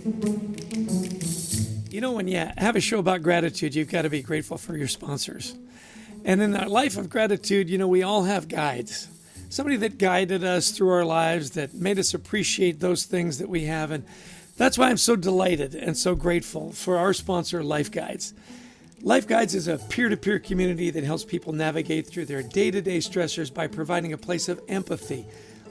You know, when you have a show about gratitude, you've got to be grateful for your sponsors. And in our life of gratitude, you know, we all have guides. Somebody that guided us through our lives, that made us appreciate those things that we have. And that's why I'm so delighted and so grateful for our sponsor, Life Guides. Life Guides is a peer-to-peer community that helps people navigate through their day-to-day stressors by providing a place of empathy,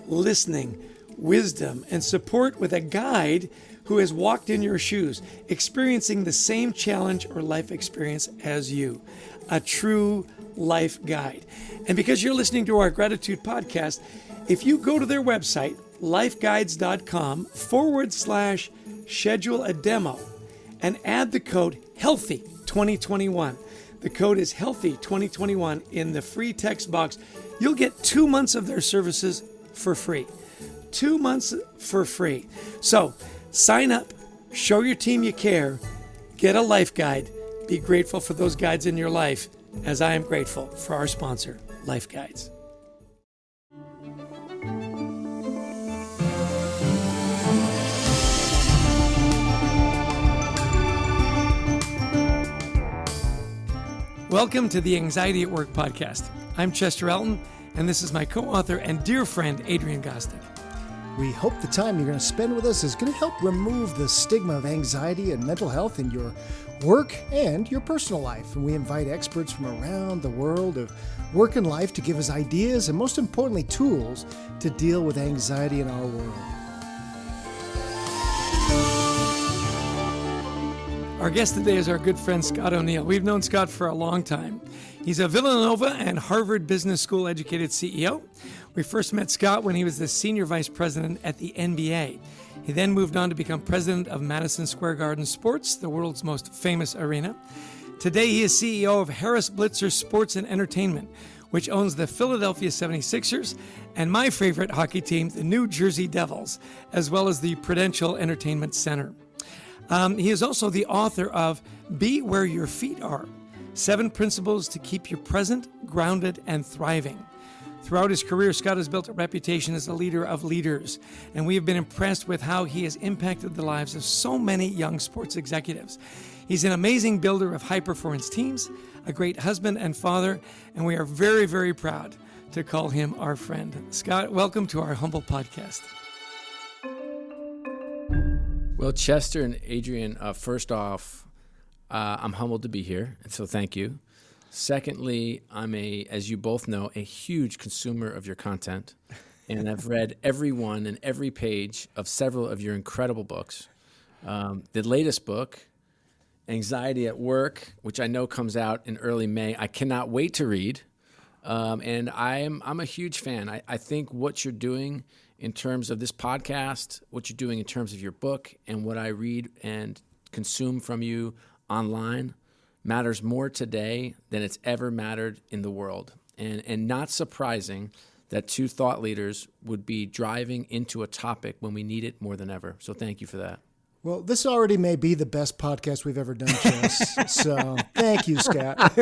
listening, wisdom, and support with a guide who has walked in your shoes, experiencing the same challenge or life experience as you. A true life guide. And because you're listening to our gratitude podcast, if you go to their website, lifeguides.com/schedule a demo and add the code HEALTHY2021. The code is HEALTHY2021 in the free text box. You'll get 2 months of their services for free. 2 months for free. So sign up, show your team you care, get a life guide, be grateful for those guides in your life, as I am grateful for our sponsor, Life Guides. Welcome to the Anxiety at Work podcast. I'm Chester Elton, and this is my co-author and dear friend, Adrian Gostick. We hope the time you're going to spend with us is going to help remove the stigma of anxiety and mental health in your work and your personal life. And we invite experts from around the world of work and life to give us ideas and, most importantly, tools to deal with anxiety in our world. Our guest today is our good friend, Scott O'Neill. We've known Scott for a long time. He's a Villanova and Harvard Business School educated CEO. We first met Scott when he was the senior vice president at the NBA. He then moved on to become president of Madison Square Garden Sports, the world's most famous arena. Today, he is CEO of Harris Blitzer Sports and Entertainment, which owns the Philadelphia 76ers and my favorite hockey team, the New Jersey Devils, as well as the Prudential Entertainment Center. He is also the author of Be Where Your Feet Are, 7 Principles to Keep You Present, Grounded, and Thriving. Throughout his career, Scott has built a reputation as a leader of leaders, and we have been impressed with how he has impacted the lives of so many young sports executives. He's an amazing builder of high-performance teams, a great husband and father, and we are very, very proud to call him our friend. Scott, welcome to our humble podcast. Well, Chester and Adrian, first off, I'm humbled to be here, and so thank you. Secondly, I'm as you both know, a huge consumer of your content, and I've read every one and every page of several of your incredible books. The latest book, Anxiety at Work, which I know comes out in early May, I cannot wait to read, and I'm a huge fan. I think what you're doing in terms of this podcast, what you're doing in terms of your book, and what I read and consume from you online matters more today than it's ever mattered in the world. And not surprising that 2 thought leaders would be driving into a topic when we need it more than ever. So thank you for that. Well, this already may be the best podcast we've ever done, Chess. So thank you, Scott.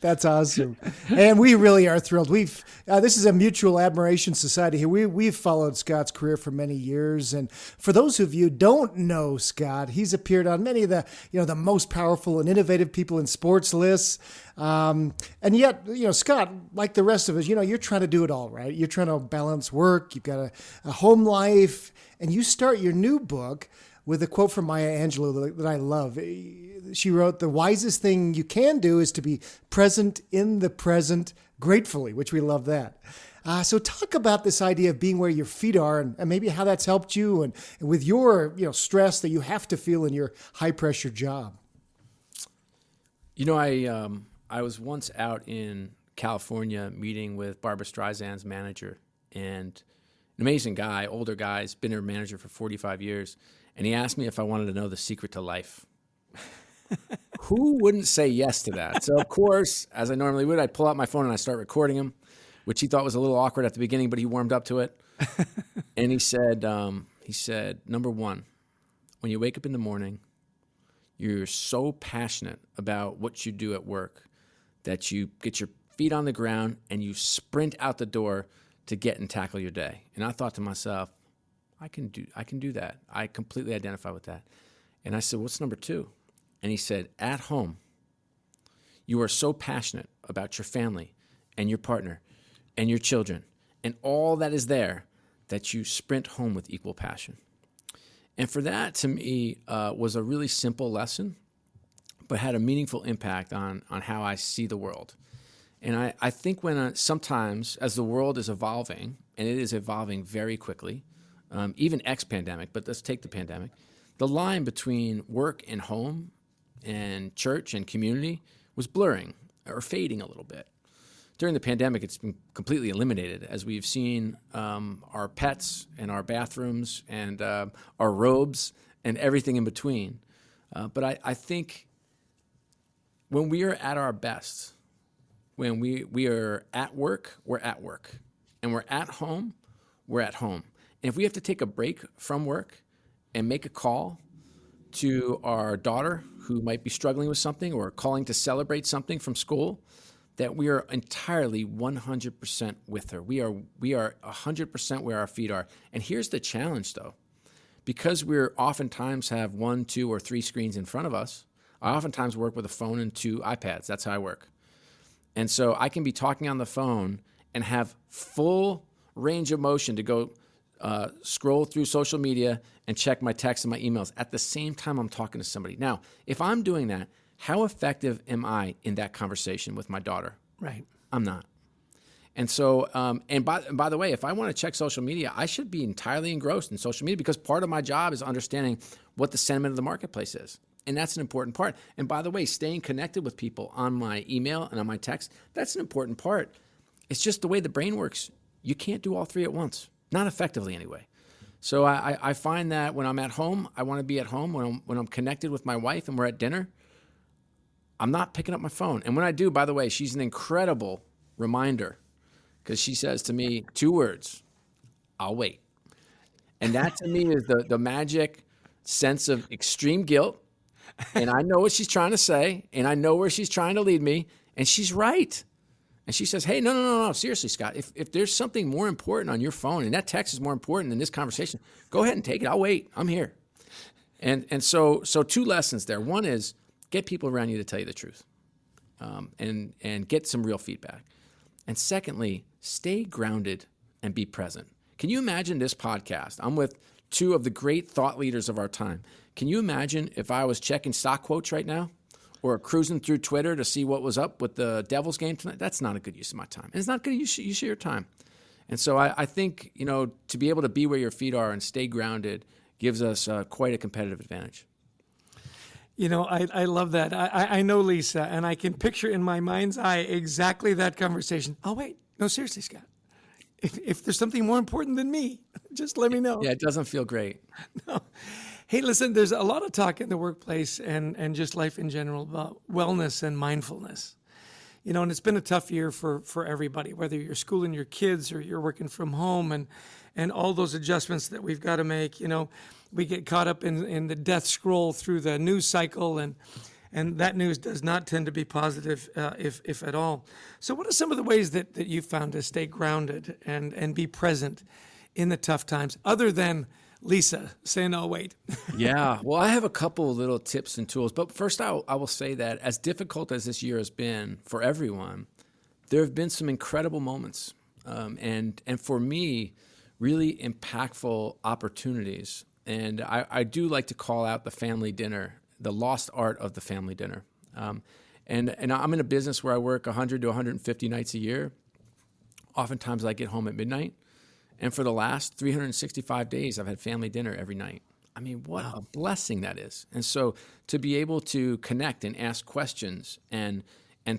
That's awesome. And we really are thrilled. This is a mutual admiration society here. We've followed Scott's career for many years. And for those of you who don't know Scott, he's appeared on many of the most powerful and innovative people in sports lists. And yet, Scott, like the rest of us, you're trying to do it all, right? You're trying to balance work. You've got a home life, and you start your new book with a quote from Maya Angelou that I love. She wrote, "The wisest thing you can do is to be present in the present gratefully," which we love that. So talk about this idea of being where your feet are and maybe how that's helped you and with your stress that you have to feel in your high-pressure job. I was once out in California meeting with Barbra Streisand's manager, and an amazing guy, older guy, has been her manager for 45 years. And he asked me if I wanted to know the secret to life. Who wouldn't say yes to that? So, of course, as I normally would, I pull out my phone and I start recording him, which he thought was a little awkward at the beginning, but he warmed up to it. And he said, number one, when you wake up in the morning, you're so passionate about what you do at work that you get your feet on the ground and you sprint out the door to get and tackle your day. And I thought to myself, I can do that. I completely identify with that. And I said, what's number 2? And he said, at home, you are so passionate about your family and your partner and your children and all that is there that you sprint home with equal passion. And for that, to me, was a really simple lesson, but had a meaningful impact on how I see the world. And I think when sometimes, as the world is evolving, and it is evolving very quickly, even ex-pandemic, but let's take the pandemic, the line between work and home and church and community was blurring or fading a little bit. During the pandemic, it's been completely eliminated as we've seen our pets and our bathrooms and our robes and everything in between. But I think when we are at our best, when we are at work, we're at work. And we're at home, we're at home. And if we have to take a break from work and make a call to our daughter who might be struggling with something or calling to celebrate something from school, that we are entirely 100% with her. We are 100% where our feet are. And here's the challenge, though. Because we're oftentimes have 1, 2, or 3 screens in front of us, I oftentimes work with a phone and 2 iPads. That's how I work. And so I can be talking on the phone and have full range of motion to go scroll through social media and check my texts and my emails at the same time I'm talking to somebody. Now, if I'm doing that, how effective am I in that conversation with my daughter? Right. I'm not. And so, and by the way, if I want to check social media, I should be entirely engrossed in social media because part of my job is understanding what the sentiment of the marketplace is. And that's an important part. And by the way, staying connected with people on my email and on my text, that's an important part. It's just the way the brain works. You can't do all 3 at once, not effectively anyway. So I find that when I'm at home, I want to be at home. When I'm connected with my wife and we're at dinner, I'm not picking up my phone. And when I do, by the way, she's an incredible reminder because she says to me 2 words, I'll wait. And that to me is the magic sense of extreme guilt. And I know what she's trying to say, and I know where she's trying to lead me, and she's right. And she says, hey, no, seriously, Scott, if there's something more important on your phone, and that text is more important than this conversation, go ahead and take it. I'll wait. I'm here. And so 2 lessons there. One is get people around you to tell you the truth, and get some real feedback. And secondly, stay grounded and be present. Can you imagine this podcast? I'm with 2 of the great thought leaders of our time. Can you imagine if I was checking stock quotes right now or cruising through Twitter to see what was up with the Devils game tonight? That's not a good use of my time. And it's not good use of your time. And so I think, to be able to be where your feet are and stay grounded gives us quite a competitive advantage. I love that. I know Lisa, and I can picture in my mind's eye exactly that conversation. Oh, wait. No, seriously, Scott. If there's something more important than me, just let me know. Yeah, it doesn't feel great. No. Hey, listen, there's a lot of talk in the workplace and just life in general about wellness and mindfulness. And it's been a tough year for everybody, whether you're schooling your kids or you're working from home and all those adjustments that we've got to make. We get caught up in the death scroll through the news cycle, and that news does not tend to be positive, if at all. So what are some of the ways that you found to stay grounded and be present in the tough times, other than Lisa saying, oh, wait? Yeah, well, I have a couple of little tips and tools. But first, I will say that as difficult as this year has been for everyone, there have been some incredible moments. And for me, really impactful opportunities. And I do like to call out the family dinner, the lost art of the family dinner. And I'm in a business where I work 100 to 150 nights a year. Oftentimes I get home at midnight. And for the last 365 days, I've had family dinner every night. I mean, what a blessing that is. And so to be able to connect and ask questions and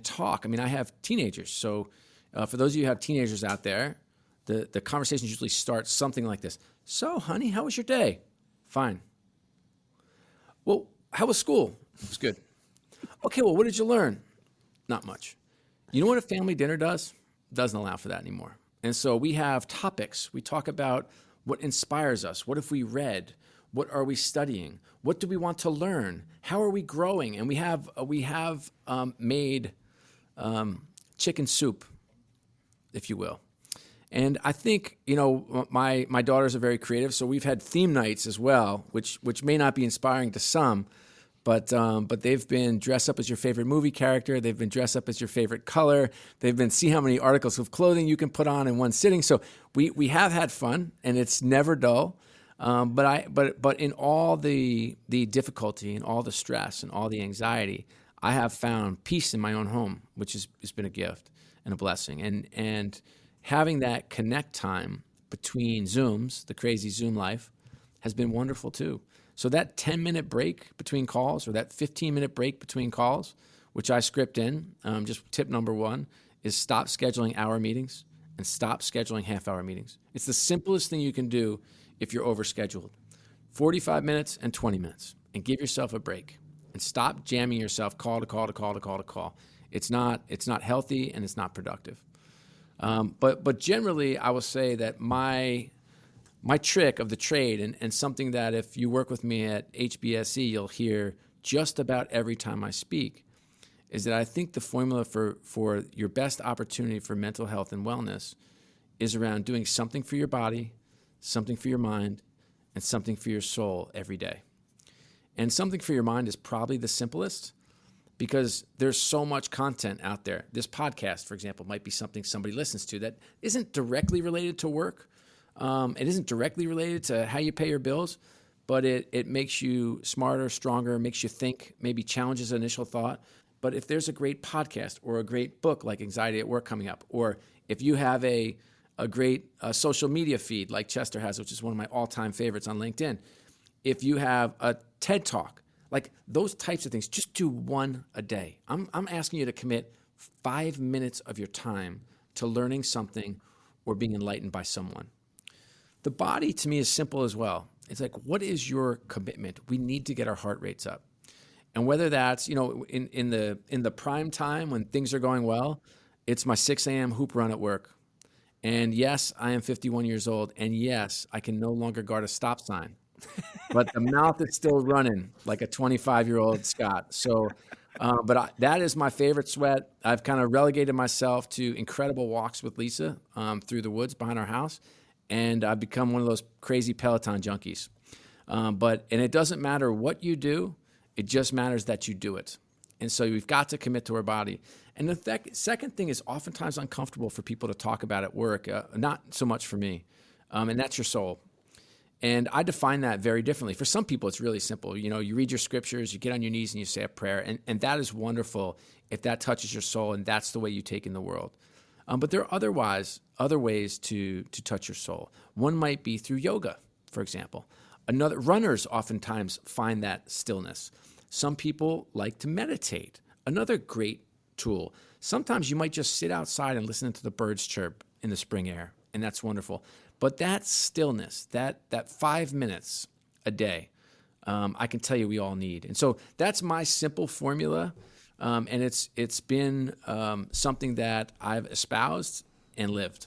talk. I mean, I have teenagers. So for those of you who have teenagers out there, the conversations usually start something like this. So, honey, how was your day? Fine. Well, how was school? It was good. Okay, well, what did you learn? Not much. You know what a family dinner does? Doesn't allow for that anymore. And so we have topics. We talk about what inspires us. What have we read? What are we studying? What do we want to learn? How are we growing? And we have made chicken soup, if you will. And I think, my daughters are very creative, so we've had theme nights as well, which may not be inspiring to some, but they've been dress up as your favorite movie character. They've been dress up as your favorite color. They've been see how many articles of clothing you can put on in one sitting. So we have had fun, and it's never dull. But in all the difficulty and all the stress and all the anxiety, I have found peace in my own home, which has been a gift and a blessing. And having that connect time between Zooms, the crazy Zoom life, has been wonderful too. So that 10-minute break between calls, or that 15-minute break between calls, which I script in, just tip number 1, is stop scheduling hour meetings and stop scheduling half-hour meetings. It's the simplest thing you can do if you're overscheduled. 45 minutes and 20 minutes, and give yourself a break and stop jamming yourself call to call to call to call to call. It's not healthy, and it's not productive. But generally, I will say that my trick of the trade, and something that if you work with me at HBSE, you'll hear just about every time I speak, is that I think the formula for your best opportunity for mental health and wellness is around doing something for your body, something for your mind, and something for your soul every day. And something for your mind is probably the simplest, because there's so much content out there. This podcast, for example, might be something somebody listens to that isn't directly related to work. It isn't directly related to how you pay your bills, but it makes you smarter, stronger, makes you think, maybe challenges initial thought. But if there's a great podcast or a great book like Anxiety at Work coming up, or if you have a great social media feed like Chester has, which is one of my all-time favorites on LinkedIn, if you have a TED Talk, like those types of things, just do one a day. I'm asking you to commit 5 minutes of your time to learning something or being enlightened by someone. The body, to me, is simple as well. It's like, what is your commitment? We need to get our heart rates up. And whether that's, in the prime time when things are going well, it's my 6 a.m. hoop run at work. And yes, I am 51 years old. And yes, I can no longer guard a stop sign. But the mouth is still running like a 25-year-old Scott. So, that is my favorite sweat. I've kind of relegated myself to incredible walks with Lisa through the woods behind our house. And I've become one of those crazy Peloton junkies. And it doesn't matter what you do, it just matters that you do it. And so we've got to commit to our body. And the second thing is oftentimes uncomfortable for people to talk about at work, not so much for me, and that's your soul. And I define that very differently. For some people, it's really simple. You read your scriptures, you get on your knees and you say a prayer, and that is wonderful if that touches your soul and that's the way you take in the world. But there are other ways to touch your soul. One might be through yoga, for example. Runners oftentimes find that stillness. Some people like to meditate. Another great tool. Sometimes you might just sit outside and listen to the birds chirp in the spring air, and that's wonderful. But that stillness, that 5 minutes a day, I can tell you we all need. And so that's my simple formula. And it's been something that I've espoused and lived.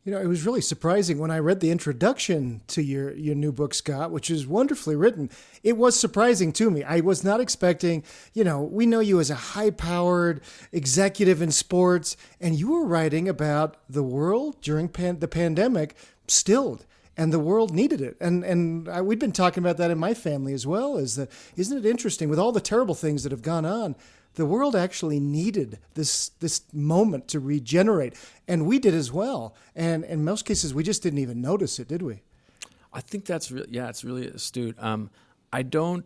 It was really surprising when I read the introduction to your new book, Scott, which is wonderfully written. It was surprising to me. I was not expecting, we know you as a high-powered executive in sports, and you were writing about the world during the pandemic stilled. And the world needed it. And we've been talking about that in my family as well. Isn't it interesting, with all the terrible things that have gone on, the world actually needed this moment to regenerate. And we did as well. And in most cases, we just didn't even notice it, did we? I think that's it's really astute. I do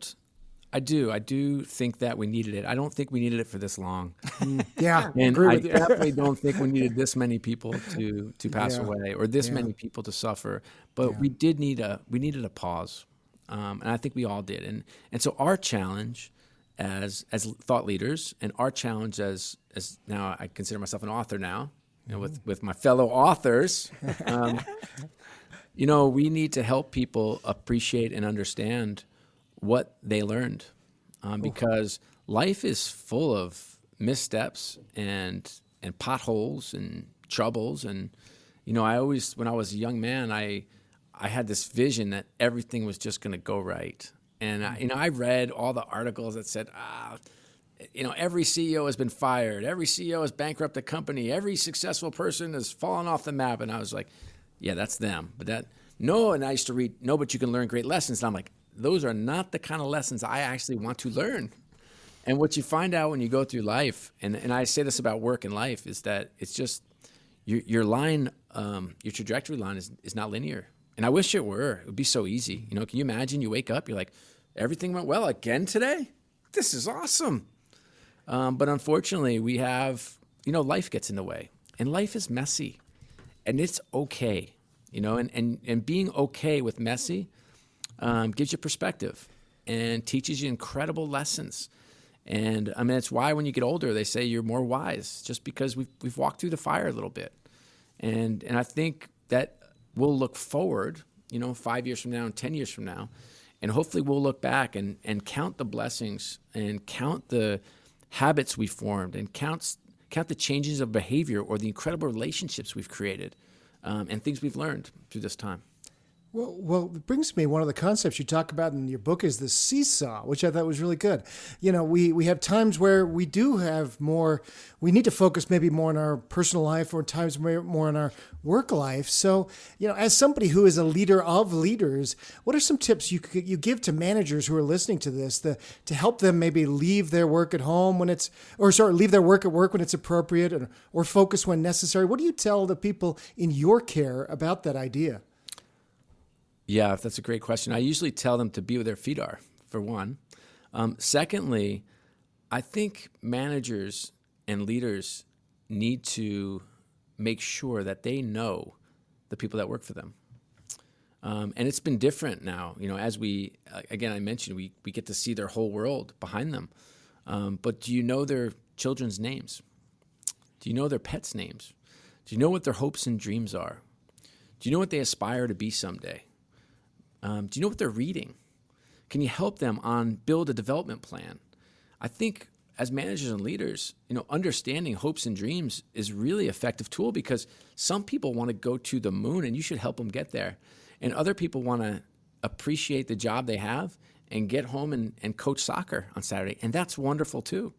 think that we needed it. I don't think we needed it for this long. Yeah, and agree I with you. definitely don't think we needed this many people to pass away, or this Yeah. many people to suffer. But we needed a pause, and I think we all did. And so our challenge as thought leaders, and our challenge as now, I consider myself an author now, with my fellow authors. We need to help people appreciate and understand what they learned, because life is full of missteps and potholes and troubles. And I always, when I was a young man, I had this vision that everything was just going to go right. And I read all the articles that said, every CEO has been fired. Every CEO has bankrupted a company. Every successful person has fallen off the map. And I was like, yeah, that's them. And I used to read, no, but you can learn great lessons. And I'm like, those are not the kind of lessons I actually want to learn. And what you find out when you go through life, and I say this about work and life, is that it's just your line, your trajectory line is not linear. And I wish it were. It would be so easy. Can you imagine you wake up, you're like, everything went well again today? This is awesome. But unfortunately, we have, life gets in the way. And life is messy. And it's okay. And being okay with messy gives you perspective and teaches you incredible lessons. And it's why when you get older, they say you're more wise, just because we've walked through the fire a little bit. And I think that we'll look forward, 5 years from now and 10 years from now, and hopefully we'll look back and count the blessings and count the habits we formed and count the changes of behavior or the incredible relationships we've created and things we've learned through this time. Well, it brings me, one of the concepts you talk about in your book is the seesaw, which I thought was really good. We have times where we do have more, we need to focus maybe more on our personal life or times more on our work life. So, as somebody who is a leader of leaders, what are some tips you give to managers who are listening to this to help them maybe leave their work at home leave their work at work when it's appropriate or focus when necessary? What do you tell the people in your care about that idea? Yeah, that's a great question. I usually tell them to be where their feet are, for one. Secondly, I think managers and leaders need to make sure that they know the people that work for them. And it's been different now, as I mentioned, we get to see their whole world behind them. But do you know their children's names? Do you know their pets' names? Do you know what their hopes and dreams are? Do you know what they aspire to be someday? Do you know what they're reading? Can you help them build a development plan? I think as managers and leaders, understanding hopes and dreams is really effective tool, because some people want to go to the moon and you should help them get there. And other people want to appreciate the job they have and get home and coach soccer on Saturday. And that's wonderful too.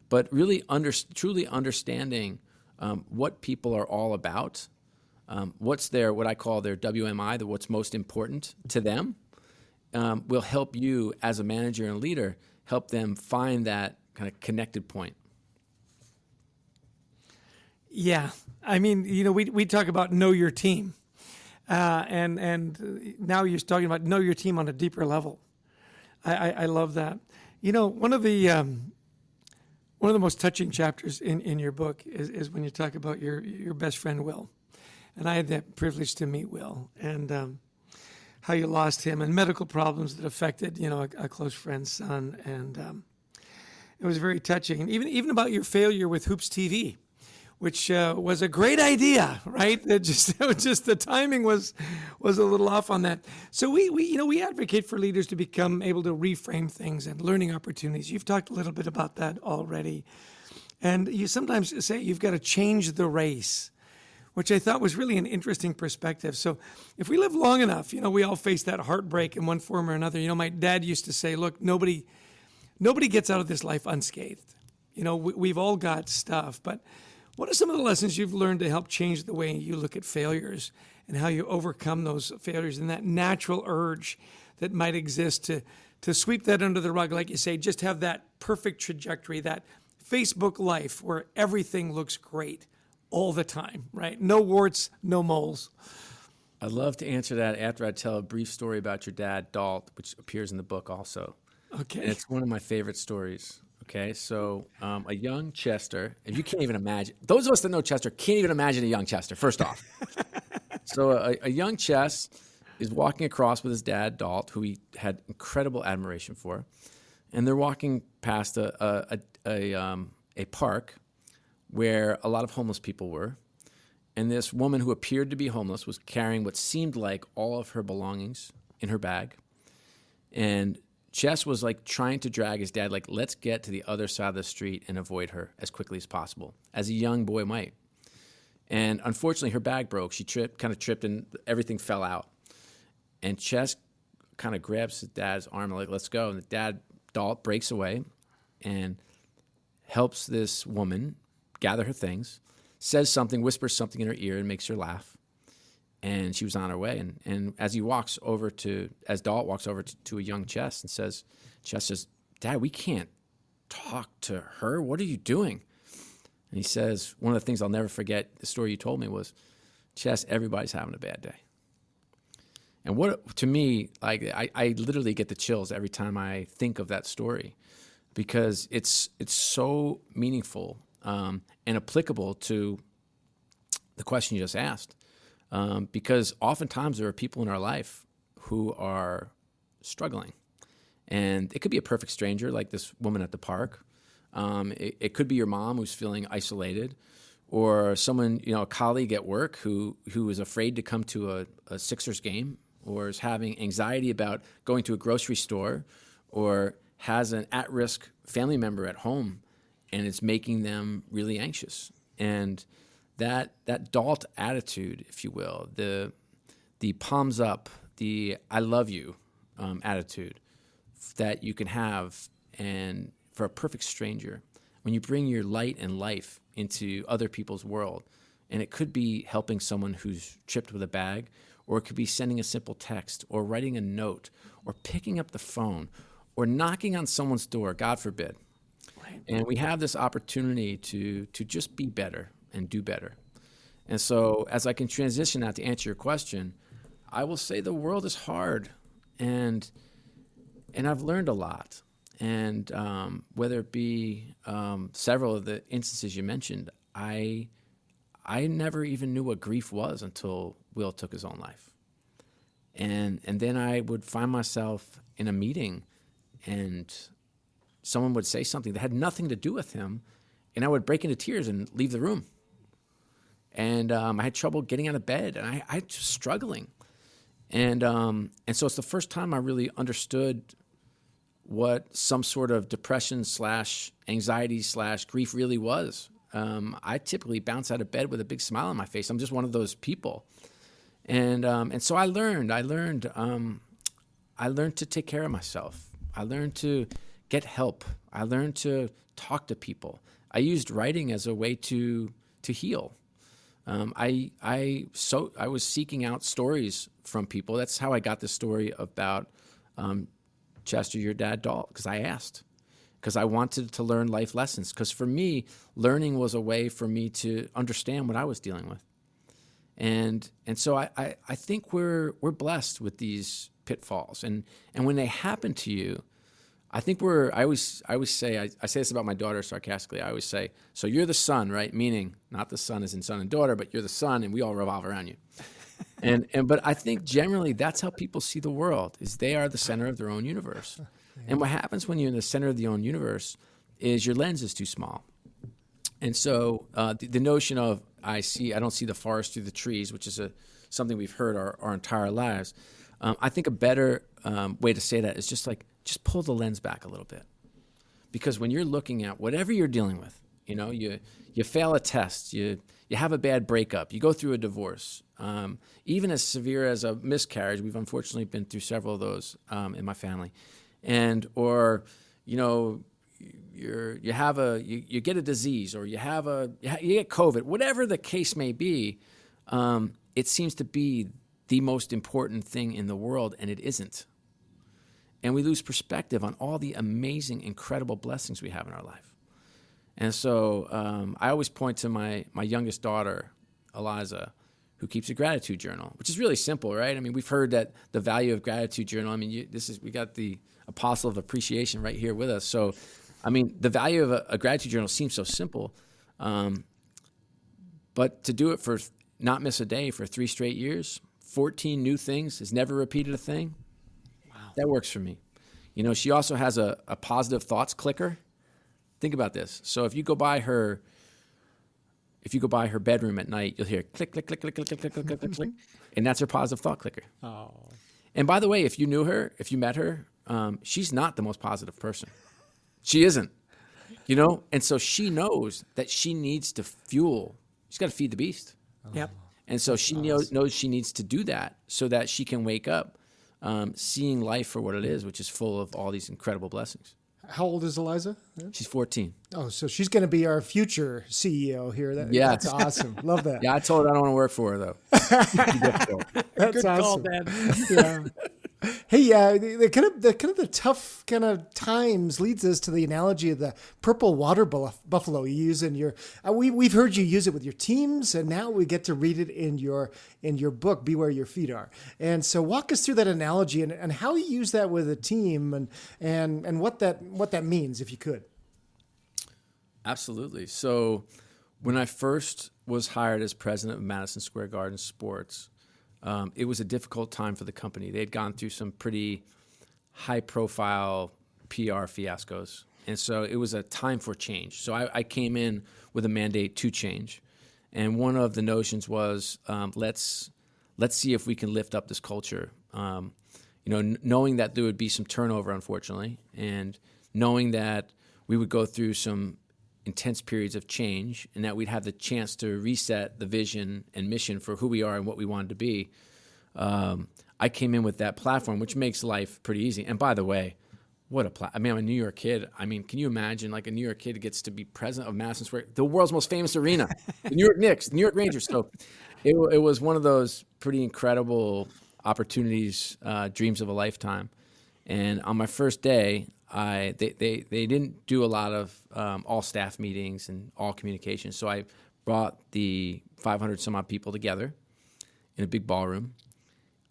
But really truly understanding what people are all about, what I call their WMI, what's most important to them, will help you as a manager and leader, help them find that kind of connected point. Yeah. We talk about know your team. And now you're talking about know your team on a deeper level. I love that. One of the most touching chapters in your book is when you talk about your best friend, Will. And I had that privilege to meet Will, and how you lost him and medical problems that affected, a close friend's son. And it was very touching. And even about your failure with Hoops TV, which was a great idea, right? It was just the timing was a little off on that. So we advocate for leaders to become able to reframe things and learning opportunities. You've talked a little bit about that already. And you sometimes say you've got to change the race, which I thought was really an interesting perspective. So if we live long enough, we all face that heartbreak in one form or another. My dad used to say, look, nobody gets out of this life unscathed. We've all got stuff, but what are some of the lessons you've learned to help change the way you look at failures and how you overcome those failures and that natural urge that might exist to sweep that under the rug, like you say, just have that perfect trajectory, that Facebook life where everything looks great all the time, right? No warts, no moles. I'd love to answer that after I tell a brief story about your dad, Dalt, which appears in the book also. Okay. And it's one of my favorite stories. Okay, so a young Chester, and you can't even imagine, those of us that know Chester can't even imagine a young Chester, first off. So a young Chess is walking across with his dad, Dalt, who he had incredible admiration for, and they're walking past a park where a lot of homeless people were, and this woman who appeared to be homeless was carrying what seemed like all of her belongings in her bag, and Chess was trying to drag his dad, let's get to the other side of the street and avoid her as quickly as possible, as a young boy might. And unfortunately, her bag broke. She tripped, and everything fell out. And Chess kind of grabs his dad's arm, let's go. And the dad, Dalt, breaks away and helps this woman gather her things, says something, whispers something in her ear, and makes her laugh. And she was on her way. And as Dalt walks over to a young Chess and says, Dad, we can't talk to her. What are you doing? And he says, one of the things I'll never forget, the story you told me was, Chess, everybody's having a bad day. And what, to me, like I literally get the chills every time I think of that story, because it's so meaningful and applicable to the question you just asked. Because oftentimes there are people in our life who are struggling. And it could be a perfect stranger, like this woman at the park. It could be your mom who's feeling isolated, or someone, a colleague at work who is afraid to come to a Sixers game, or is having anxiety about going to a grocery store, or has an at-risk family member at home, and it's making them really anxious. And that Dalt attitude, if you will, the palms up, the I love you attitude that you can have, and for a perfect stranger, when you bring your light and life into other people's world, and it could be helping someone who's tripped with a bag, or it could be sending a simple text, or writing a note, or picking up the phone, or knocking on someone's door, God forbid. Right. And we have this opportunity to just be better and do better. And so as I can transition that to answer your question, I will say the world is hard, and I've learned a lot. And whether it be several of the instances you mentioned, I never even knew what grief was until Will took his own life. And then I would find myself in a meeting, and someone would say something that had nothing to do with him, and I would break into tears and leave the room. And I had trouble getting out of bed, and I was struggling. And so it's the first time I really understood what some sort of depression / anxiety / grief really was. I typically bounce out of bed with a big smile on my face. I'm just one of those people. And so I learned to take care of myself. I learned to get help. I learned to talk to people. I used writing as a way to heal. I was seeking out stories from people. That's how I got the story about Chester, your dad, Dalt, because I asked. Because I wanted to learn life lessons. Because for me, learning was a way for me to understand what I was dealing with. And so I think we're blessed with these pitfalls. And when they happen to you, I think I always say, I say this about my daughter sarcastically. I always say, so you're the sun, right? Meaning not the sun as in son and daughter, but you're the sun, and we all revolve around you. But I think generally that's how people see the world, is they are the center of their own universe. Yeah. And what happens when you're in the center of your own universe is your lens is too small. And so the notion of I don't see the forest through the trees, which is something we've heard our entire lives. I think a better way to say that is just pull the lens back a little bit. Because when you're looking at whatever you're dealing with, you fail a test, you have a bad breakup, you go through a divorce, even as severe as a miscarriage. We've unfortunately been through several of those in my family, or you get a disease, or you get COVID, whatever the case may be. It seems to be the most important thing in the world, and it isn't. And we lose perspective on all the amazing, incredible blessings we have in our life. And so I always point to my youngest daughter, Eliza, who keeps a gratitude journal, which is really simple, right? I mean, we've heard that the value of gratitude journal. I mean, we got the apostle of appreciation right here with us. So, I mean, the value of a gratitude journal seems so simple, but to do it for not miss a day for 3 straight years, 14 new things, has never repeated a thing. Wow, that works for me. She also has a positive thoughts clicker. Think about this. So if you go by her bedroom at night, you'll hear click, click, click, click, click, click, click, click, click, click, and that's her positive thought clicker. Oh. And by the way, if you met her, she's not the most positive person. She isn't, and so she knows that she needs to she's got to feed the beast. Oh. Yep. And so she knows she needs to do that so that she can wake up seeing life for what it is, which is full of all these incredible blessings. How old is Eliza? She's 14. Oh, so she's going to be our future CEO here. Yeah. That's awesome. Love that. Yeah, I told her I don't want to work for her, though. That's Good awesome. call, Dad. Yeah. Hey, the tough kind of times leads us to the analogy of the purple water buffalo you use in your. We've heard you use it with your teams, and now we get to read it in your book, Be Where Your Feet Are. And so, walk us through that analogy and how you use that with a team, and what that means, if you could. Absolutely. So, when I first was hired as president of Madison Square Garden Sports, it was a difficult time for the company. They had gone through some pretty high-profile PR fiascos, and so it was a time for change. So I came in with a mandate to change, and one of the notions was let's see if we can lift up this culture. Knowing that there would be some turnover, unfortunately, and knowing that we would go through some intense periods of change, and that we'd have the chance to reset the vision and mission for who we are and what we wanted to be. I came in with that platform, which makes life pretty easy. And by the way, I'm a New York kid. I mean, can you imagine like a New York kid gets to be president of Madison Square, the world's most famous arena, the New York Knicks, the New York Rangers. So it was one of those pretty incredible opportunities, dreams of a lifetime. And on my first day, they didn't do a lot of all staff meetings and all communications. So I brought the 500 some odd people together in a big ballroom,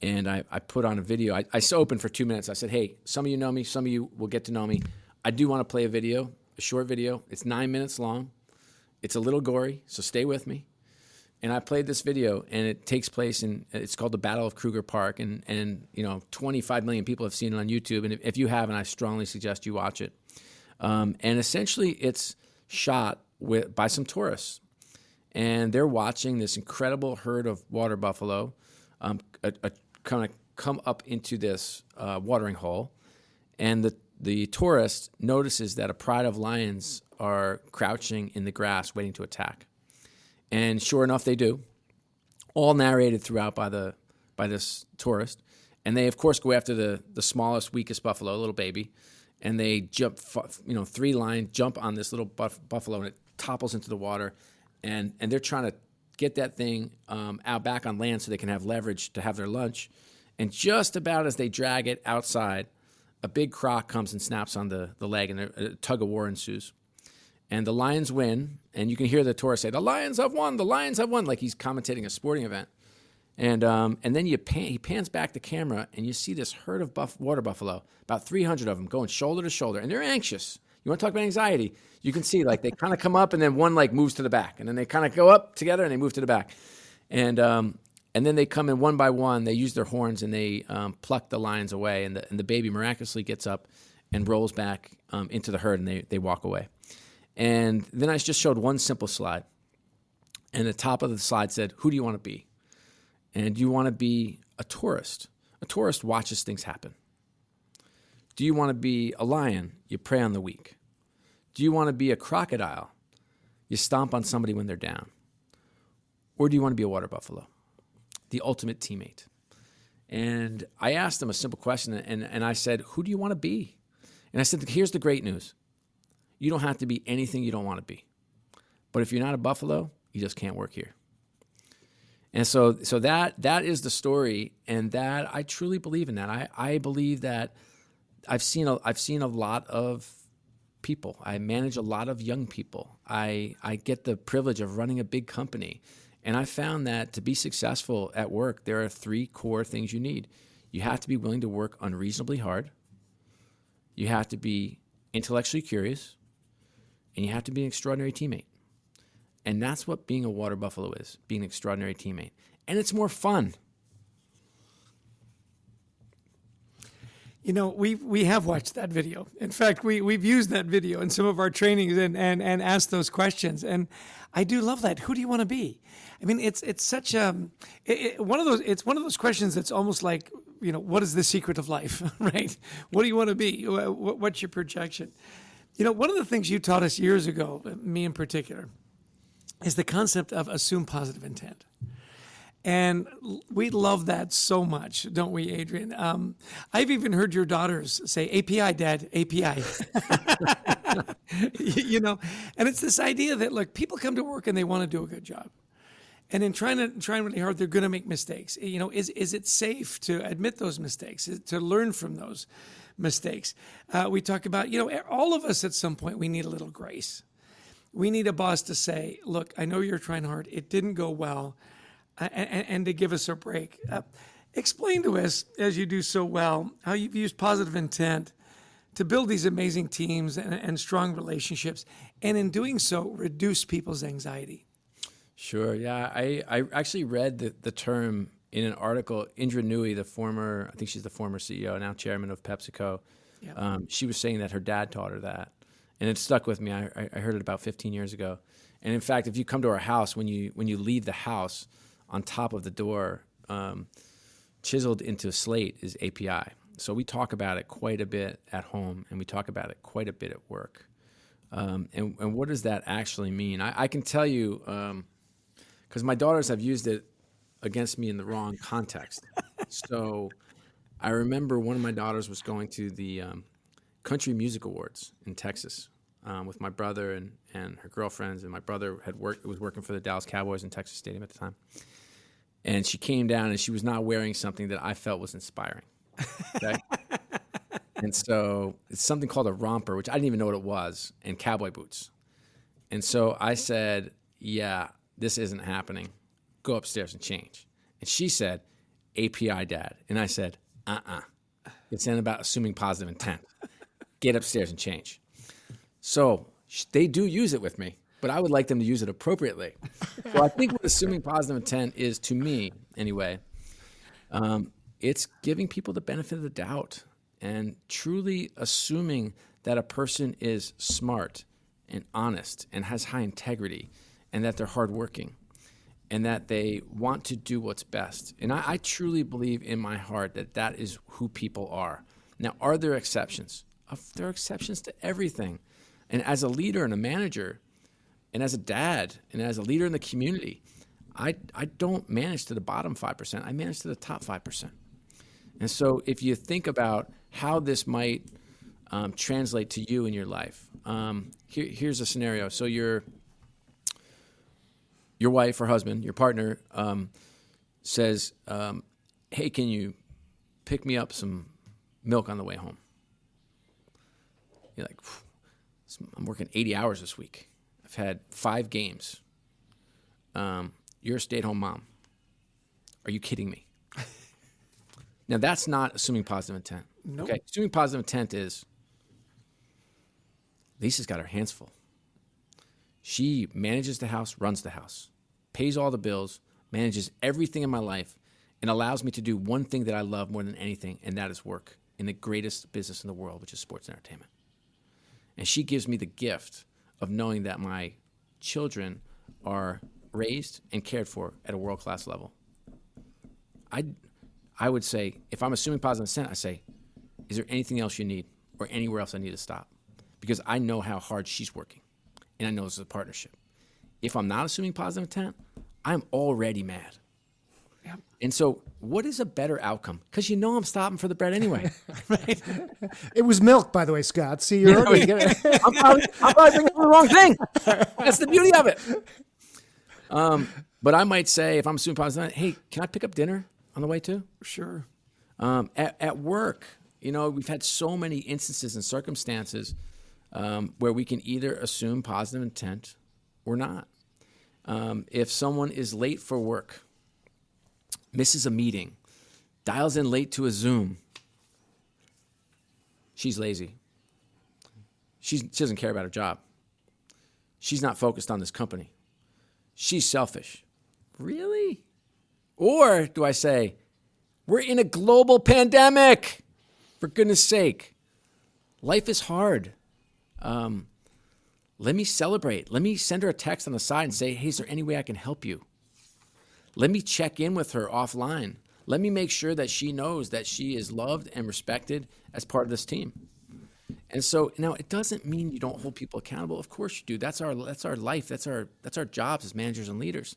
and I put on a video. I opened for 2 minutes. I said, hey, some of you know me, some of you will get to know me. I do want to play a short video. It's 9 minutes long. It's a little gory, so stay with me. And I played this video, and it takes place it's called the Battle of Kruger Park, and 25 million people have seen it on YouTube. And if you haven't, I strongly suggest you watch it. And essentially, it's shot by some tourists, and they're watching this incredible herd of water buffalo kind of come up into this watering hole, and the tourist notices that a pride of lions are crouching in the grass, waiting to attack. And sure enough, they do. All narrated throughout by this tourist, and they of course go after the smallest, weakest buffalo, a little baby, and they jump. 3 lions jump on this little buffalo, and it topples into the water, and they're trying to get that thing out back on land so they can have leverage to have their lunch. And just about as they drag it outside, a big croc comes and snaps on the leg, and a tug of war ensues. And the Lions win, and you can hear the tourist say, "The Lions have won! The Lions have won!" Like he's commentating a sporting event. And then he pans back the camera, and you see this herd of water buffalo, about 300 of them, going shoulder to shoulder, and they're anxious. You want to talk about anxiety? You can see like they kind of come up, and then one like moves to the back, and then they kind of go up together, and they move to the back, and then they come in one by one. They use their horns, and they pluck the lions away, and the baby miraculously gets up and rolls back into the herd, and they walk away. And then I just showed one simple slide. And the top of the slide said, who do you want to be? And do you want to be a tourist? A tourist watches things happen. Do you want to be a lion? You prey on the weak. Do you want to be a crocodile? You stomp on somebody when they're down. Or do you want to be a water buffalo? The ultimate teammate. And I asked them a simple question, and I said, who do you want to be? And I said, here's the great news. You don't have to be anything you don't want to be. But if you're not a buffalo, you just can't work here. And so that is the story, and that I truly believe in that. I believe that I've seen a lot of people. I manage a lot of young people. I get the privilege of running a big company. And I found that to be successful at work, there are 3 core things you need. You have to be willing to work unreasonably hard. You have to be intellectually curious. And you have to be an extraordinary teammate. And that's what being a water buffalo is, being an extraordinary teammate. And it's more fun. We have watched that video. In fact, we've used that video in some of our trainings and asked those questions. And I do love that. Who do you want to be? I mean, it's such one of those questions that's almost like, what is the secret of life, right? What do you want to be? What's your projection? One of the things you taught us years ago, me in particular, is the concept of assume positive intent. And we love that so much, don't we, Adrian? I've even heard your daughters say, API, Dad, API. And it's this idea that, look, people come to work and they want to do a good job. And in trying really hard, they're going to make mistakes. Is it safe to admit those mistakes, to learn from those mistakes? We talk about, all of us at some point, we need a little grace. We need a boss to say, look, I know you're trying hard. It didn't go well. And to give us a break. Explain to us, as you do so well, how you've used positive intent to build these amazing teams and strong relationships, and in doing so, reduce people's anxiety. Sure. Yeah. I actually read the term in an article. Indra Nooyi, I think she's the former CEO, now chairman of PepsiCo. Yep. She was saying that her dad taught her that. And it stuck with me. I heard it about 15 years ago. And in fact, if you come to our house, when you leave the house, on top of the door, chiseled into slate, is API. So we talk about it quite a bit at home, and we talk about it quite a bit at work. And what does that actually mean? I can tell you, because my daughters have used it against me in the wrong context. So I remember one of my daughters was going to the Country Music Awards in Texas with my brother and her girlfriends, and my brother was working for the Dallas Cowboys in Texas Stadium at the time. And she came down, and she was not wearing something that I felt was inspiring. Okay? And so it's something called a romper, which I didn't even know what it was, and cowboy boots. And so I said, yeah, this isn't happening. Go upstairs and change. And she said, API, Dad. And I said, It's not about assuming positive intent. Get upstairs and change. So they do use it with me, but I would like them to use it appropriately. So I think what assuming positive intent is, to me anyway, it's giving people the benefit of the doubt and truly assuming that a person is smart and honest and has high integrity and that they're hardworking and that they want to do what's best. And I truly believe in my heart that that is who people are. Now, are there exceptions? There are exceptions to everything. And as a leader and a manager, and as a dad, and as a leader in the community, I don't manage to the bottom 5%. I manage to the top 5%. And so if you think about how this might translate to you in your life, here's a scenario. So your wife or husband, your partner, says, hey, can you pick me up some milk on the way home? You're like, I'm working 80 hours this week. I've had 5 games. You're a stay-at-home mom. Are you kidding me? Now, that's not assuming positive intent. Nope. Okay, assuming positive intent is Lisa's got her hands full. She manages the house, runs the house, pays all the bills, manages everything in my life, and allows me to do one thing that I love more than anything, and that is work in the greatest business in the world, which is sports and entertainment. And she gives me the gift of knowing that my children are raised and cared for at a world-class level. I would say, if I'm assuming positive intent, I say, is there anything else you need or anywhere else I need to stop? Because I know how hard she's working, and I know this is a partnership. If I'm not assuming positive intent, I'm already mad. Yep. And so what is a better outcome? Because I'm stopping for the bread anyway. Right? It was milk, by the way, Scott. See, you're already getting it. I'm probably thinking of the wrong thing. That's the beauty of it. But I might say, if I'm assuming positive, hey, can I pick up dinner on the way too? Sure. At work, we've had so many instances and circumstances where we can either assume positive intent or not. If someone is late for work, misses a meeting, dials in late to a Zoom, she's lazy. She doesn't care about her job. She's not focused on this company. She's selfish. Really? Or do I say, we're in a global pandemic, for goodness sake. Life is hard. Let me celebrate. Let me send her a text on the side and say, hey, is there any way I can help you? Let me check in with her offline. Let me make sure that she knows that she is loved and respected as part of this team. And so now it doesn't mean you don't hold people accountable. Of course you do. That's our life. That's our jobs as managers and leaders.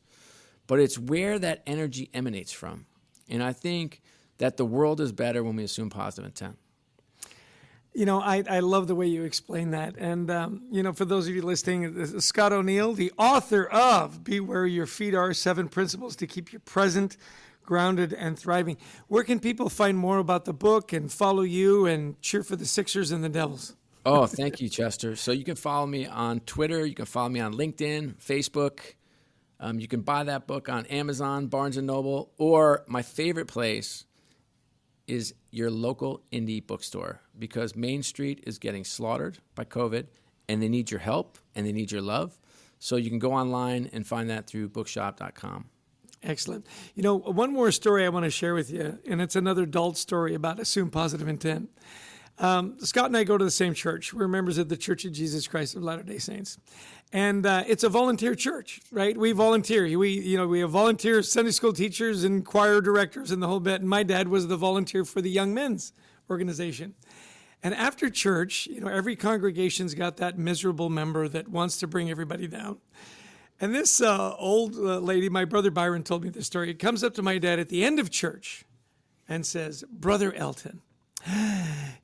but it's where that energy emanates from. And I think that the world is better when we assume positive intent. I love the way you explain that. And, for those of you listening, Scott O'Neill, the author of Be Where Your Feet Are, 7 Principles to Keep You Present, Grounded, and Thriving. Where can people find more about the book and follow you and cheer for the Sixers and the Devils? Oh, thank you, Chester. So you can follow me on Twitter. You can follow me on LinkedIn, Facebook. You can buy that book on Amazon, Barnes & Noble, or my favorite place is your local indie bookstore, because Main Street is getting slaughtered by COVID, and they need your help and they need your love. So you can go online and find that through bookshop.com. Excellent. One more story I want to share with you, and it's another adult story about assume positive intent. Scott and I go to the same church. We're members of the Church of Jesus Christ of Latter-day Saints. And it's a volunteer church, right? We volunteer. We have volunteer Sunday school teachers and choir directors and the whole bit. And my dad was the volunteer for the Young Men's organization. And after church, every congregation's got that miserable member that wants to bring everybody down. And this old lady, my brother Byron told me this story. It comes up to my dad at the end of church and says, "Brother Elton,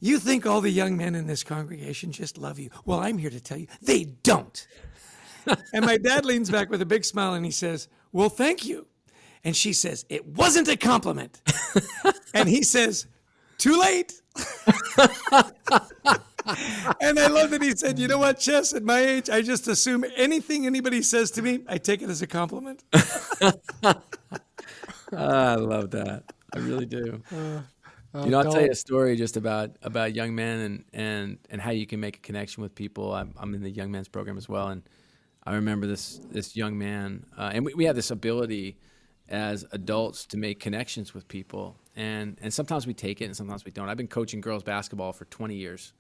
you think all the young men in this congregation just love you. Well, I'm here to tell you, they don't." And my dad leans back with a big smile and he says, "Well, thank you." And she says, "It wasn't a compliment." And he says, "Too late." And I love that he said, "You know what, Chess, at my age, I just assume anything anybody says to me, I take it as a compliment." I love that. I really do. I'll tell you a story just about young men and how you can make a connection with people. I'm in the young men's program as well, and I remember this young man, and we have this ability as adults to make connections with people, and sometimes we take it and sometimes we don't. I've been coaching girls basketball for 20 years,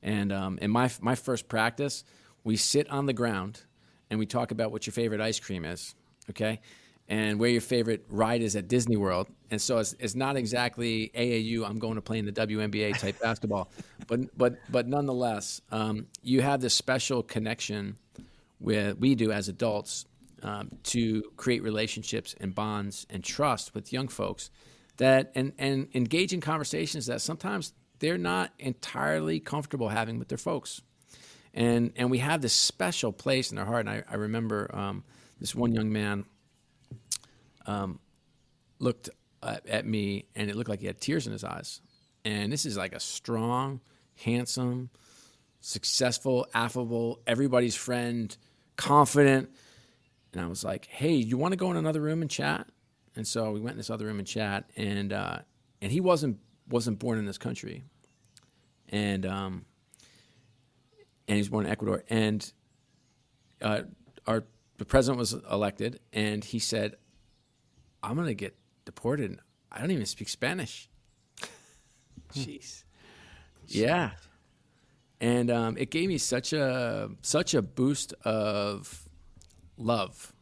and in my first practice, we sit on the ground and we talk about what your favorite ice cream is, okay? And where your favorite ride is at Disney World. And so it's not exactly AAU, I'm going to play in the WNBA type basketball. But nonetheless, you have this special connection we do as adults to create relationships and bonds and trust with young folks that and engage in conversations that sometimes they're not entirely comfortable having with their folks. And we have this special place in their heart. And I remember this one young man looked at me, and it looked like he had tears in his eyes. And this is like a strong, handsome, successful, affable, everybody's friend, confident. And I was like, "Hey, you want to go in another room and chat?" And so we went in this other room and chat. And he wasn't born in this country, and he was born in Ecuador. And the president was elected, and he said, "I'm going to get deported. I don't even speak Spanish." Jeez. Yeah. And it gave me such a boost of love,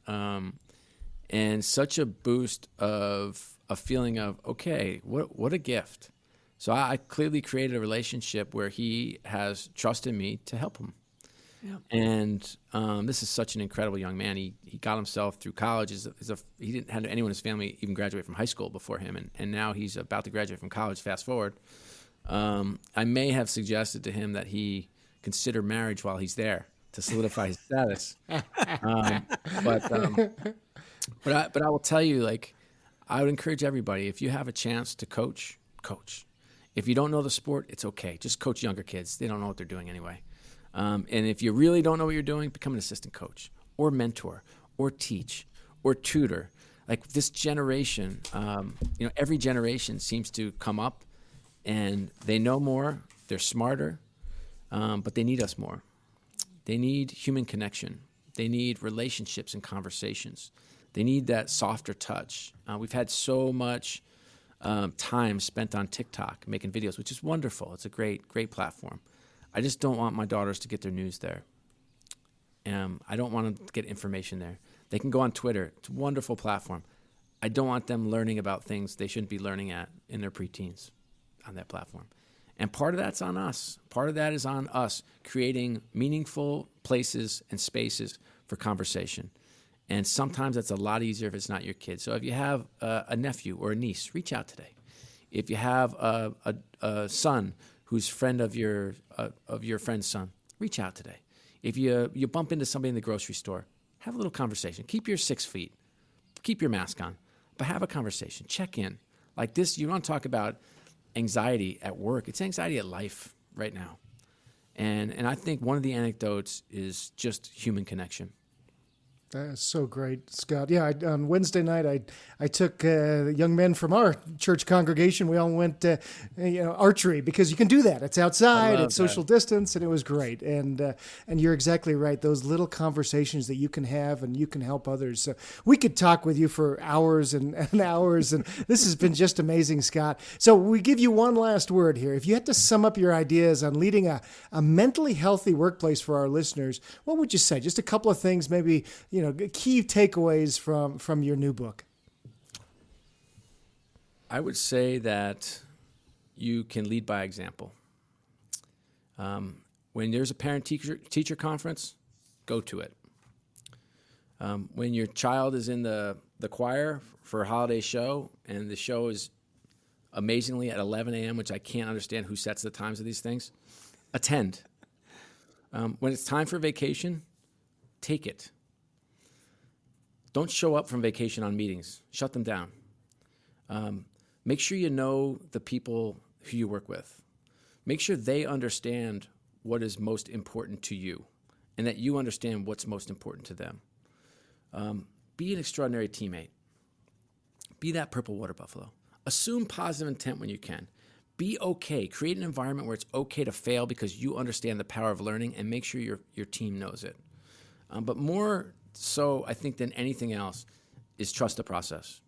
and such a boost of a feeling of, okay, what a gift. So I clearly created a relationship where he has trusted me to help him. Yeah. And this is such an incredible young man. He got himself through college. He didn't have anyone in his family even graduate from high school before him, and now he's about to graduate from college. Fast forward, I may have suggested to him that he consider marriage while he's there to solidify his status. But I will tell you, like, I would encourage everybody, if you have a chance to coach. If you don't know the sport, it's okay. Just coach younger kids. They don't know what they're doing anyway. And if you really don't know what you're doing, become an assistant coach or mentor or teach or tutor. Like this generation, every generation seems to come up and they know more, they're smarter, but they need us more. They need human connection. They need relationships and conversations. They need that softer touch. We've had so much time spent on TikTok making videos, which is wonderful. It's a great platform. I just don't want my daughters to get their news there. I don't want them to get information there. They can go on Twitter. It's a wonderful platform. I don't want them learning about things they shouldn't be learning at in their preteens on that platform. And part of that's on us. Part of that is on us creating meaningful places and spaces for conversation. And sometimes that's a lot easier if it's not your kid. So if you have a nephew or a niece, reach out today. If you have a son who's friend of your friend's son, reach out today. If you bump into somebody in the grocery store, have a little conversation. Keep your 6 feet. Keep your mask on. But have a conversation. Check in. Like this, you don't talk about anxiety at work. It's anxiety at life right now. And I think one of the anecdotes is just human connection. That's so great, Scott. Yeah, on Wednesday night, I took young men from our church congregation. We all went, archery because you can do that. It's outside, it's social distance, and it was great. And you're exactly right. Those little conversations that you can have and you can help others. So we could talk with you for hours and hours, and this has been just amazing, Scott. So we give you one last word here. If you had to sum up your ideas on leading a mentally healthy workplace for our listeners, what would you say? Just a couple of things, maybe, key takeaways from your new book. I would say that you can lead by example. When there's a parent-teacher conference, go to it. When your child is in the choir for a holiday show and the show is amazingly at 11 a.m., which I can't understand who sets the times of these things, attend. When it's time for vacation, take it. Don't show up from vacation on meetings. Shut them down. Make sure you know the people who you work with. Make sure they understand what is most important to you and that you understand what's most important to them. Be an extraordinary teammate. Be that purple water buffalo. Assume positive intent when you can. Be okay. Create an environment where it's okay to fail because you understand the power of learning, and make sure your team knows it. But more so, I think, than anything else, is trust the process.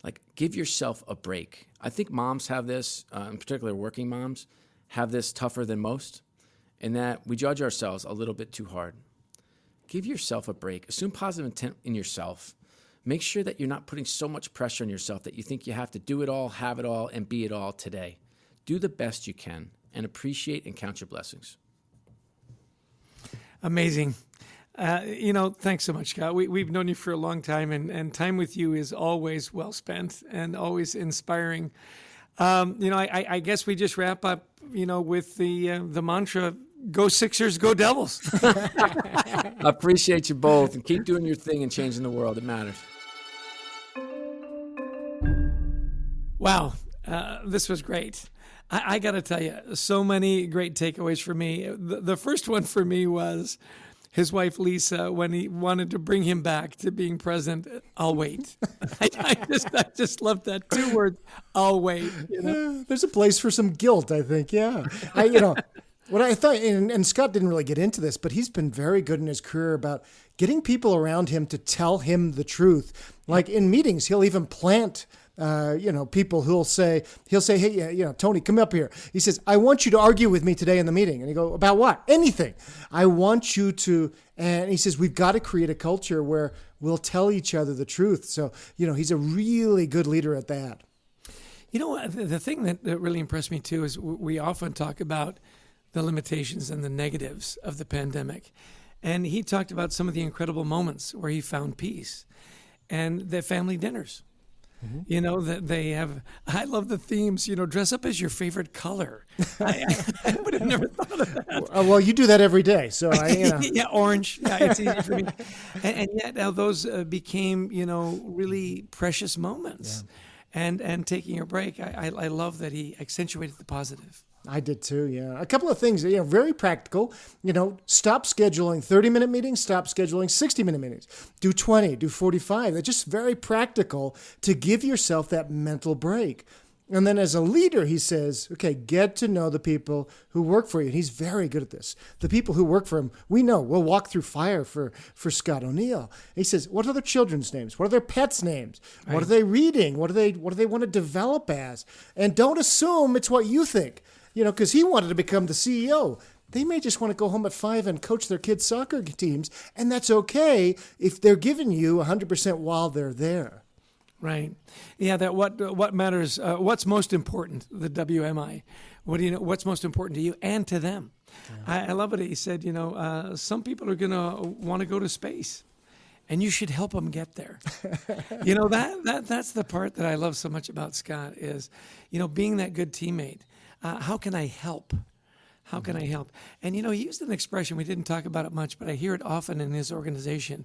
Like, give yourself a break. I think moms have this, in particular working moms, have this tougher than most, in that we judge ourselves a little bit too hard. Give yourself a break. Assume positive intent in yourself. Make sure that you're not putting so much pressure on yourself that you think you have to do it all, have it all, and be it all today. Do the best you can and appreciate and count your blessings. Amazing. Thanks so much, Scott. We've known you for a long time, and time with you is always well spent and always inspiring. I guess we just wrap up, with the mantra, go Sixers, go Devils. I appreciate you both, and keep doing your thing and changing the world. It matters. Wow. This was great. I got to tell you, so many great takeaways for me. The first one for me was his wife, Lisa, when he wanted to bring him back to being president, I'll wait. I just love that 2 words, I'll wait. There's a place for some guilt, I think. Yeah. What I thought, and Scott didn't really get into this, but he's been very good in his career about getting people around him to tell him the truth. Like in meetings, he'll even plant people who'll say, hey, Tony, come up here. He says, I want you to argue with me today in the meeting. And you go, about what? Anything. I want you to, and he says, we've got to create a culture where we'll tell each other the truth. So, he's a really good leader at that. The thing that really impressed me too is we often talk about the limitations and the negatives of the pandemic. And he talked about some of the incredible moments where he found peace and the family dinners. Mm-hmm. That they have, I love the themes, dress up as your favorite color. I would have never thought of that. Well, you do that every day. So yeah, orange. Yeah, it's easy for me. And yet now those became, really precious moments. Yeah. And taking a break, I love that he accentuated the positive. I did too, yeah. A couple of things, very practical. Stop scheduling 30-minute meetings, stop scheduling 60-minute meetings. Do 20, do 45. They're just very practical to give yourself that mental break. And then as a leader, he says, okay, get to know the people who work for you. And he's very good at this. The people who work for him, we know, we'll walk through fire for Scott O'Neill. He says, what are their children's names? What are their pets' names? Right. What are they reading? What do they want to develop as? And don't assume it's what you think. Because he wanted to become the CEO. They may just want to go home at 5 and coach their kids' soccer teams, and that's okay if they're giving you 100% while they're there. Right. Yeah, that what matters, what's most important, the WMI. What's most important to you and to them. Yeah. I love it. He said, some people are going to want to go to space. and you should help them get there. You know, that's the part that I love so much about Scott is, you know, being that good teammate. How can I help? How can I help? And, you know, he used an expression, we didn't talk about it much, but I hear it often in his organization,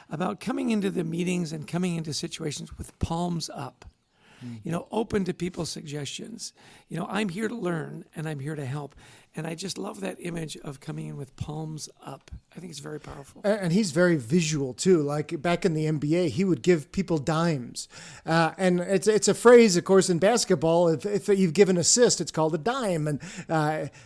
about coming into the meetings and coming into situations with palms up. You know, open to people's suggestions. You know, I'm here to learn and I'm here to help. And I just love that image of coming in with palms up. I think it's very powerful. And he's very visual too. Like back in the NBA, he would give people dimes. And it's a phrase, of course, in basketball. If you give an assist, it's called a dime, and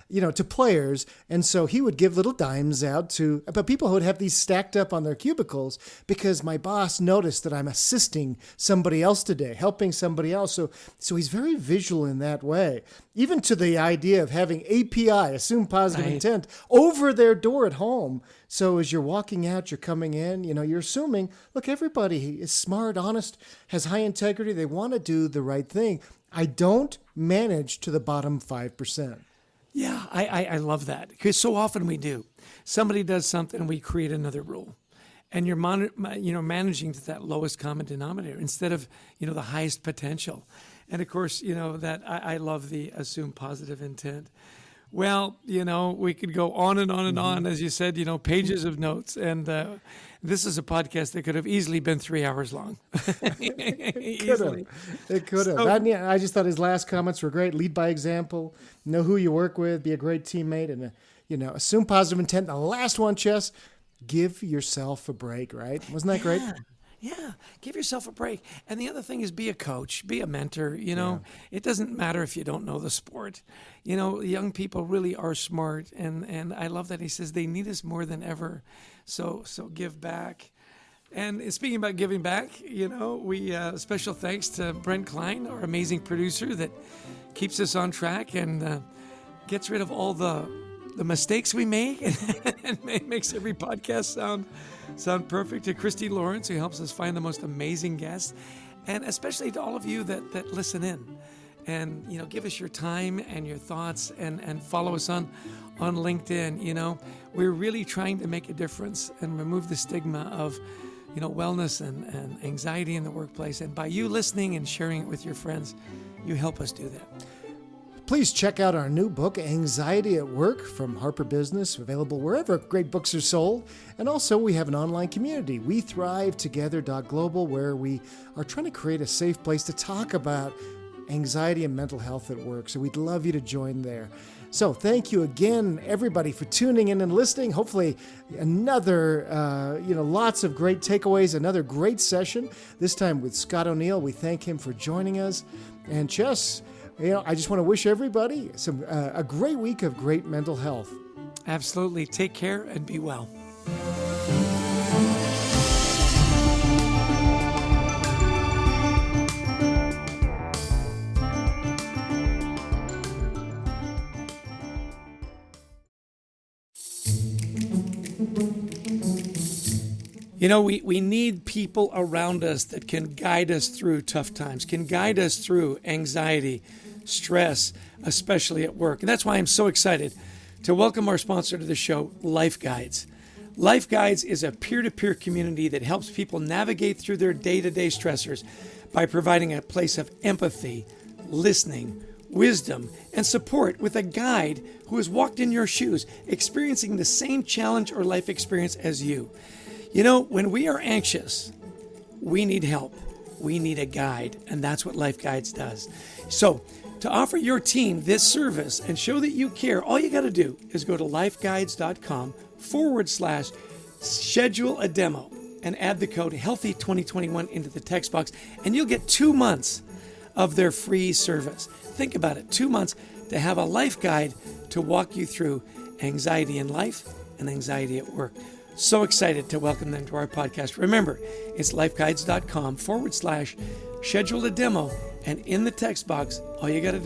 you know, to players. And so he would give little dimes out to, but people would have these stacked up on their cubicles because my boss noticed that I'm assisting somebody else today, helping somebody else. So he's very visual in that way. Even to the idea of having API, assume positive intent, over their door at home. So as you're walking out, you're coming in, you know, you're assuming, look, everybody is smart, honest, has high integrity. They want to do the right thing. I don't manage to the bottom 5%. Yeah, I love that because so often we do. Somebody does something and we create another rule. And you're managing to that lowest common denominator instead of, you know, the highest potential. And of course, you know, that I love the assume positive intent. Well, you know, we could go on and on and on, as you said, you know, pages of notes. And this is a podcast that could have easily been 3 hours long. Easily. It could have. I just thought his last comments were great. Lead by example, know who you work with, be a great teammate, and, you know, assume positive intent. The last one, Chess, give yourself a break, right? Wasn't that great? Yeah, give yourself a break. And the other thing is be a coach, be a mentor. You know, It doesn't matter if you don't know the sport. You know, young people really are smart. And I love that he says they need us more than ever. So give back. And speaking about giving back, you know, we special thanks to Brent Klein, our amazing producer that keeps us on track and gets rid of all the mistakes we make and makes every podcast sound perfect. To Christy Lawrence, who helps us find the most amazing guests, and especially to all of you that listen in and, you know, give us your time and your thoughts and follow us on LinkedIn. You know, we're really trying to make a difference and remove the stigma of, you know, wellness and anxiety in the workplace. And by you listening and sharing it with your friends, you help us do that. Please check out our new book, Anxiety at Work, from Harper Business, available wherever great books are sold. And also, we have an online community, WeThriveTogether.global, where we are trying to create a safe place to talk about anxiety and mental health at work. So we'd love you to join there. So thank you again, everybody, for tuning in and listening. Hopefully another, lots of great takeaways, another great session, this time with Scott O'Neill. We thank him for joining us. And Chess, you know, I just want to wish everybody a great week of great mental health. Absolutely. Take care and be well. You know, we need people around us that can guide us through tough times, can guide us through anxiety, stress, especially at work. And that's why I'm so excited to welcome our sponsor to the show, Life Guides. Life Guides is a peer-to-peer community that helps people navigate through their day-to-day stressors by providing a place of empathy, listening, wisdom, and support with a guide who has walked in your shoes, experiencing the same challenge or life experience as you. You know, when we are anxious, we need help. We need a guide, and that's what Life Guides does. So, to offer your team this service and show that you care, all you got to do is go to lifeguides.com/schedule a demo and add the code HEALTHY2021 into the text box, and you'll get 2 months of their free service. Think about it, 2 months to have a life guide to walk you through anxiety in life and anxiety at work. So excited to welcome them to our podcast. Remember, it's lifeguides.com/schedule a demo, and in the text box, all you got to do